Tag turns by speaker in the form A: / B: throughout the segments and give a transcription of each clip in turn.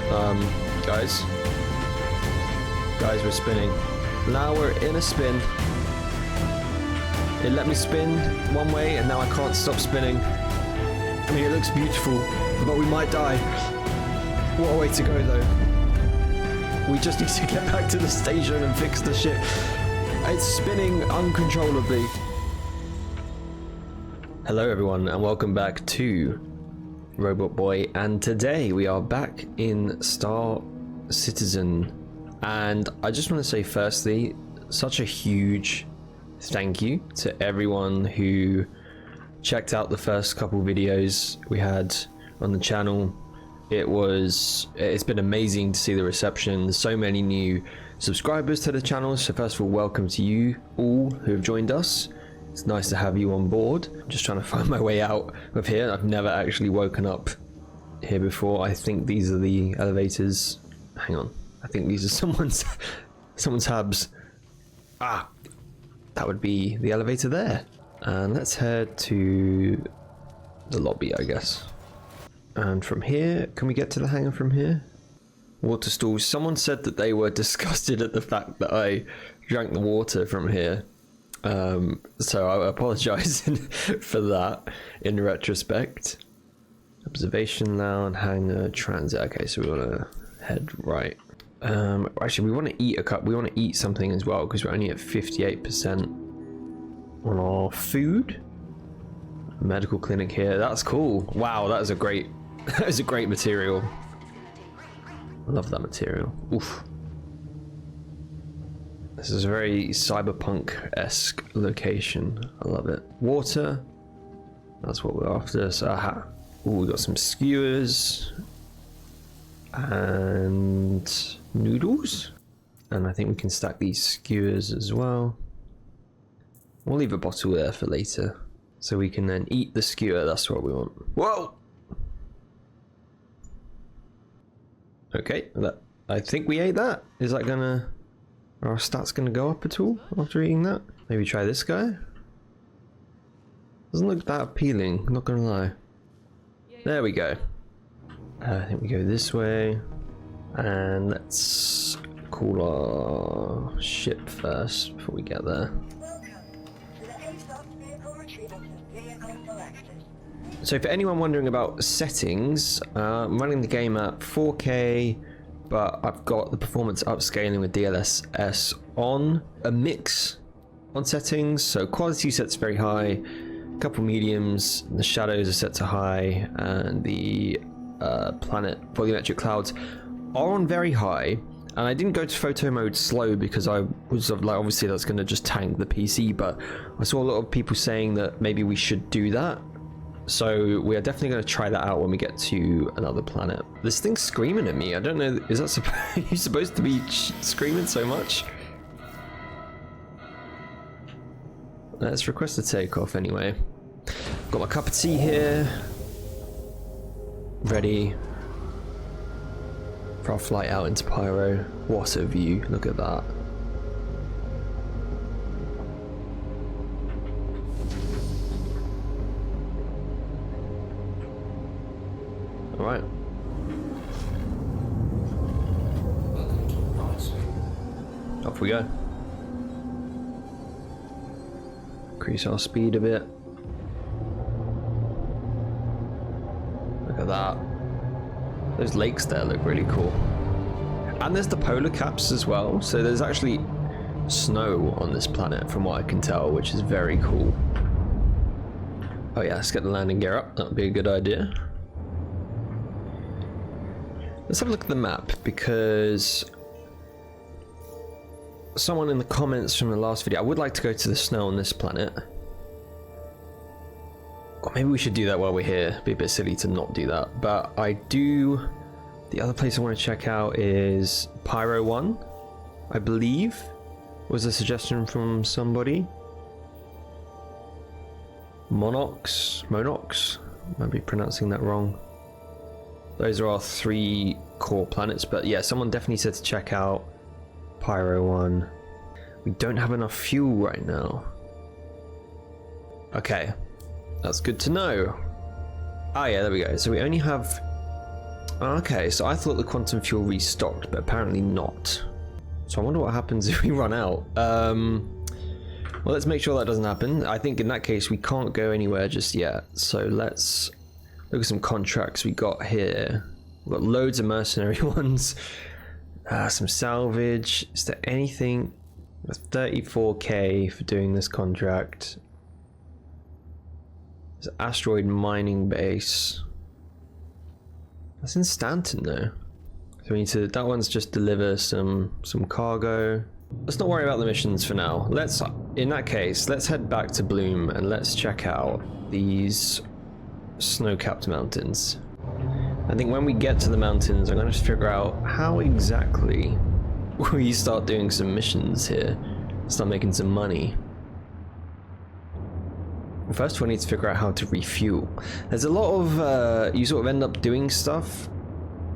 A: Guys, we're spinning. Now we're in a spin. It let me spin one way and now I can't stop spinning. I mean, it looks beautiful, but we might die. What a way to go though. We just need to get back to the station and fix the ship. It's spinning uncontrollably. Hello everyone and welcome back to ROBOTBOY, and today we are back in Star Citizen, and I just want to say firstly, such a huge thank you to everyone who checked out the first couple videos we had on the channel. It's been amazing to see the reception. There's so many new subscribers to the channel, so first of all, welcome to you all who have joined us. It's nice to have you on board. I'm just trying to find my way out of here. I've never actually woken up here before. I think these are the elevators. Hang on. I think these are someone's hubs. Ah, that would be the elevator there. And let's head to the lobby, I guess. And from here, can we get to the hangar from here? Water stalls. Someone said that they were disgusted at the fact that I drank the water from here. So I apologize for that in retrospect. Observation lounge, hangar, transit. Okay, so we want to head right. Actually, we want to eat we want to eat something as well because we're only at 58% on our food. Medical clinic here. That's cool. Wow, that is a great material. I love that material. Oof. This is a very cyberpunk-esque location. I love it. Water. That's what we're after. So, aha. Ooh, we got some skewers. And noodles. And I think we can stack these skewers as well. We'll leave a bottle there for later. So we can then eat the skewer. That's what we want. Whoa! Okay, I think we ate that. Is that gonna... Are our stats gonna go up at all after eating that? Maybe try this guy? Doesn't look that appealing, I'm not gonna lie. There we go. I think we go this way. And let's call our ship first before we get there. So for anyone wondering about settings, I'm running the game at 4K, but I've got the performance upscaling with DLSS on, a mix on settings, so quality set's very high, a couple mediums, the shadows are set to high, and the planet volumetric clouds are on very high. And I didn't go to photo mode slow because I was like, obviously that's going to just tank the PC, but I saw a lot of people saying that maybe we should do that. So we are definitely going to try that out when we get to another planet. This thing's screaming at me. I don't know. Is that are you supposed to be screaming so much? Let's request a takeoff anyway. Got my cup of tea here. Ready for our flight out into Pyro. What a view. Look at that. Alright. Off we go. Increase our speed a bit. Look at that. Those lakes there look really cool. And there's the polar caps as well. So there's actually snow on this planet from what I can tell, which is very cool. Oh yeah, let's get the landing gear up. That would be a good idea. Let's have a look at the map, because someone in the comments from the last video, I would like to go to the snow on this planet. Or maybe we should do that while we're here. It'd be a bit silly to not do that. But I do... The other place I want to check out is Pyro 1, I believe, was a suggestion from somebody. Monox? Might be pronouncing that wrong. Those are our 3 core planets, but yeah, someone definitely said to check out Pyro 1. We don't have enough fuel right now. Okay, that's good to know. Ah yeah, there we go. So we only have Okay, so I thought the quantum fuel restocked, but apparently not. So I wonder what happens if we run out. Well, let's make sure that doesn't happen. I think in that case we can't go anywhere just yet. So let's look at some contracts we got here. We've got loads of mercenary ones. Some salvage. Is there anything? 34k for doing this contract. There's an asteroid mining base. That's in Stanton though. So we need to, that one's just deliver some cargo. Let's not worry about the missions for now. Let's, in that case, let's head back to Bloom and let's check out these snow-capped mountains. I think when we get to the mountains, I'm going to figure out how exactly we start doing some missions here. Start making some money. First we need to figure out how to refuel. There's a lot of, you sort of end up doing stuff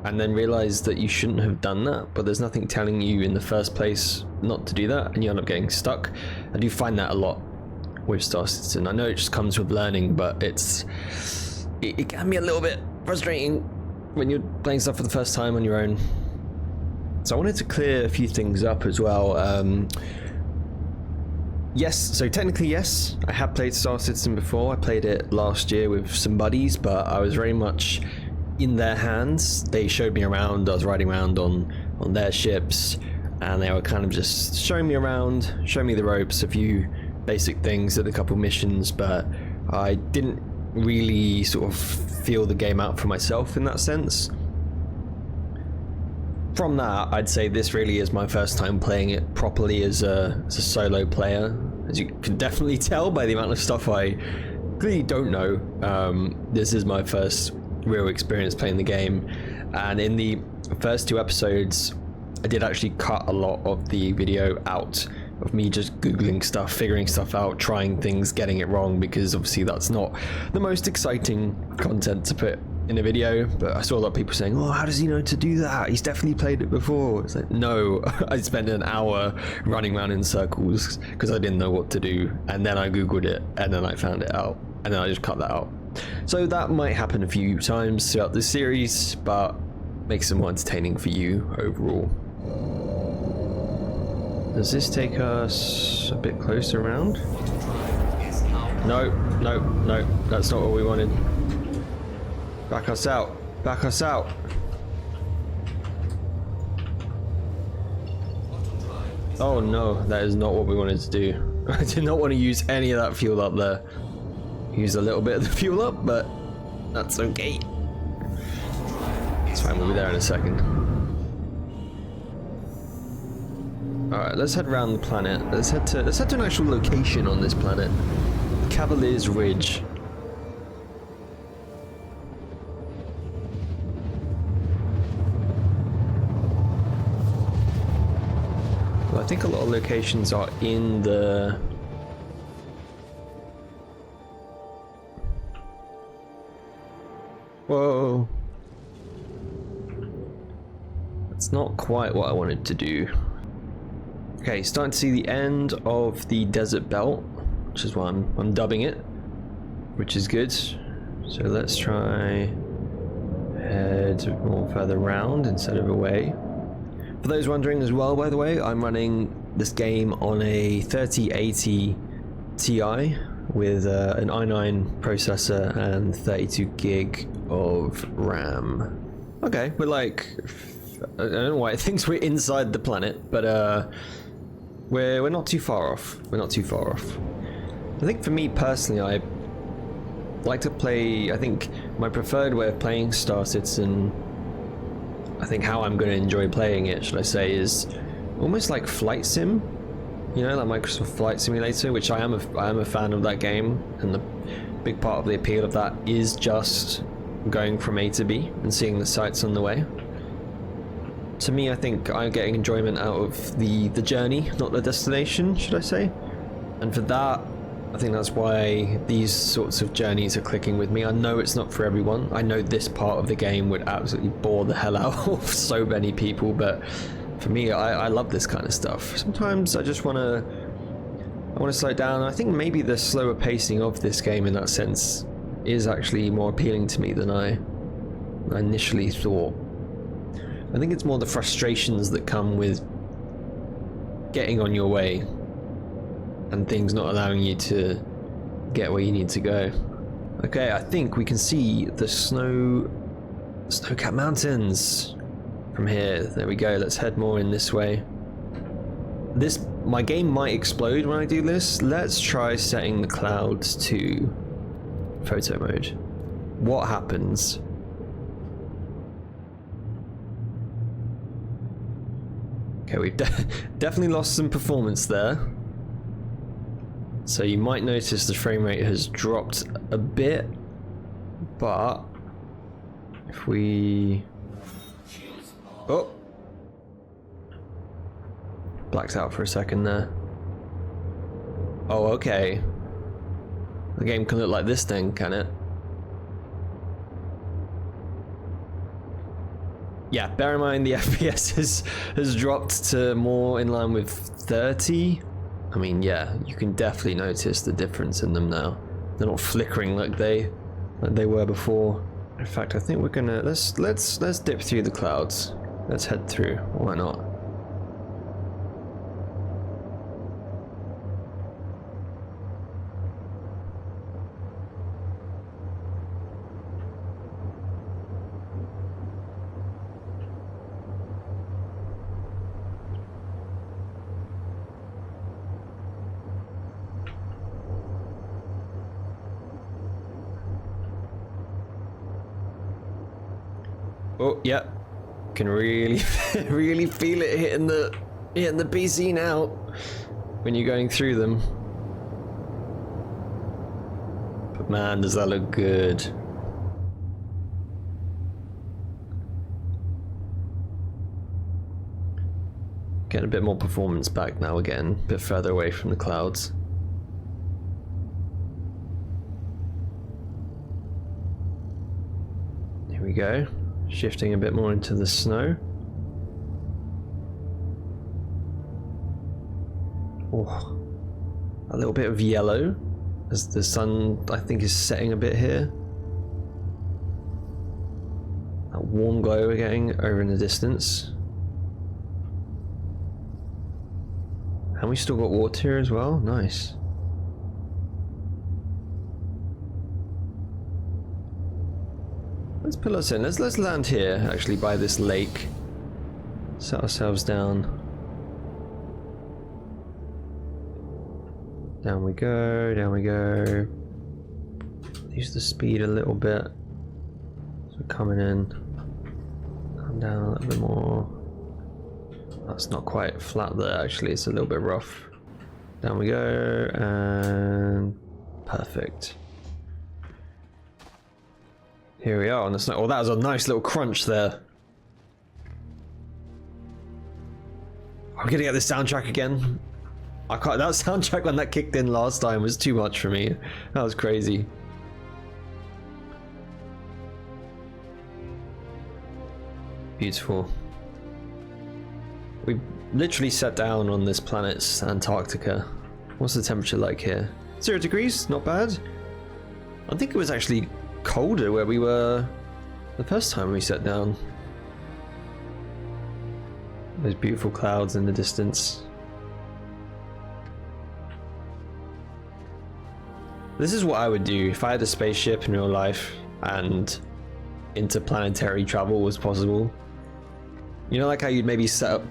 A: and then realize that you shouldn't have done that, but there's nothing telling you in the first place not to do that, and you end up getting stuck. I do find that a lot with Star Citizen. I know it just comes with learning, but it can be a little bit frustrating when you're playing stuff for the first time on your own. So I wanted to clear a few things up as well. Yes, so technically yes, I have played Star Citizen before. I played it last year with some buddies, but I was very much in their hands. They showed me around, I was riding around on their ships, and they were kind of just showing me around, showing me the ropes, a few basic things, did a couple missions, but I didn't really sort of feel the game out for myself in that sense. From that, I'd say this really is my first time playing it properly as a solo player. As you can definitely tell by the amount of stuff I clearly don't know, this is my first real experience playing the game. And in the first 2 episodes, I did actually cut a lot of the video out of me just googling stuff, figuring stuff out, trying things, getting it wrong, because obviously that's not the most exciting content to put in a video. But I saw a lot of people saying, oh, how does he know to do that? He's definitely played it before. It's like, no, I spent an hour running around in circles because I didn't know what to do, and then I googled it and then I found it out, and then I just cut that out. So that might happen a few times throughout this series, but makes it more entertaining for you overall. Does this take us a bit closer around? No, no, no, that's not what we wanted. Back us out. Back us out. Oh no, that is not what we wanted to do. I did not want to use any of that fuel up there. Use a little bit of the fuel up, but that's okay. It's fine, we'll be there in a second. Alright, let's head around the planet. Let's head to an actual location on this planet. Cavaliers Ridge. Well, I think a lot of locations are in the... Whoa. That's not quite what I wanted to do. Okay, starting to see the end of the desert belt, which is why I'm dubbing it, which is good. So let's try head more further around instead of away. For those wondering as well, by the way, I'm running this game on a 3080 Ti with an i9 processor and 32 gig of RAM. Okay, we're like, I don't know why it thinks we're inside the planet, but we're not too far off. We're not too far off. I think for me personally, I like to play, I think my preferred way of playing Star Citizen, I think how I'm going to enjoy playing it, should I say, is almost like flight sim. You know, like Microsoft Flight Simulator, which I am a fan of that game, and the big part of the appeal of that is just going from A to B and seeing the sights on the way. To me, I think I'm getting enjoyment out of the journey, not the destination, should I say. And for that, I think that's why these sorts of journeys are clicking with me. I know it's not for everyone. I know this part of the game would absolutely bore the hell out of so many people, but for me, I love this kind of stuff. Sometimes I just want to slow down. I think maybe the slower pacing of this game in that sense is actually more appealing to me than I I initially thought. I think it's more the frustrations that come with getting on your way and things not allowing you to get where you need to go. Okay, I think we can see the snow-capped mountains from here. There we go. Let's head more in this way. My game might explode when I do this. Let's try setting the clouds to photo mode. What happens? Okay, we've definitely lost some performance there. So you might notice the frame rate has dropped a bit, but if we... Oh! Blacked out for a second there. Oh, okay. The game can look like this then, can it? Yeah, bear in mind the FPS has dropped to more in line with 30. I mean, yeah, you can definitely notice the difference in them now. They're not flickering like they were before. In fact, I think we're gonna let's dip through the clouds. Let's head through. Why not? Oh, yeah. Can really, really feel it hitting the PC now when you're going through them. But man, does that look good. Getting a bit more performance back now again, a bit further away from the clouds. Here we go. Shifting a bit more into the snow. Oh, a little bit of yellow as the sun, I think, is setting a bit here. That warm glow we're getting over in the distance. And we still got water here as well. Nice. Let's pull us in. Let's land here, actually, by this lake. Set ourselves down. Down we go, down we go. Use the speed a little bit. So we're coming in. Come down a little bit more. That's not quite flat there, actually. It's a little bit rough. Down we go, and perfect. Here we are on the snow. Oh, that was a nice little crunch there. I'm gonna get this soundtrack again. I can't. That soundtrack when that kicked in last time was too much for me. That was crazy. Beautiful. We literally set down on this planet's Antarctica. What's the temperature like here? 0 degrees, not bad. I think it was actually colder where we were the first time we sat down. Those beautiful clouds in the distance. This is what I would do if I had a spaceship in real life and interplanetary travel was possible. You know, like how you'd maybe set up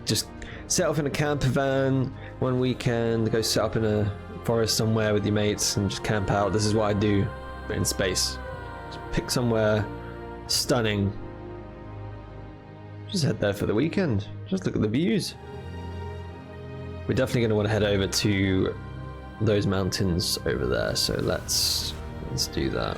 A: in a camper van one weekend, go set up in a forest somewhere with your mates and just camp out. This is what I do, but in space. Just pick somewhere stunning. Just head there for the weekend. Just look at the views. We're definitely going to want to head over to those mountains over there, so let's do that.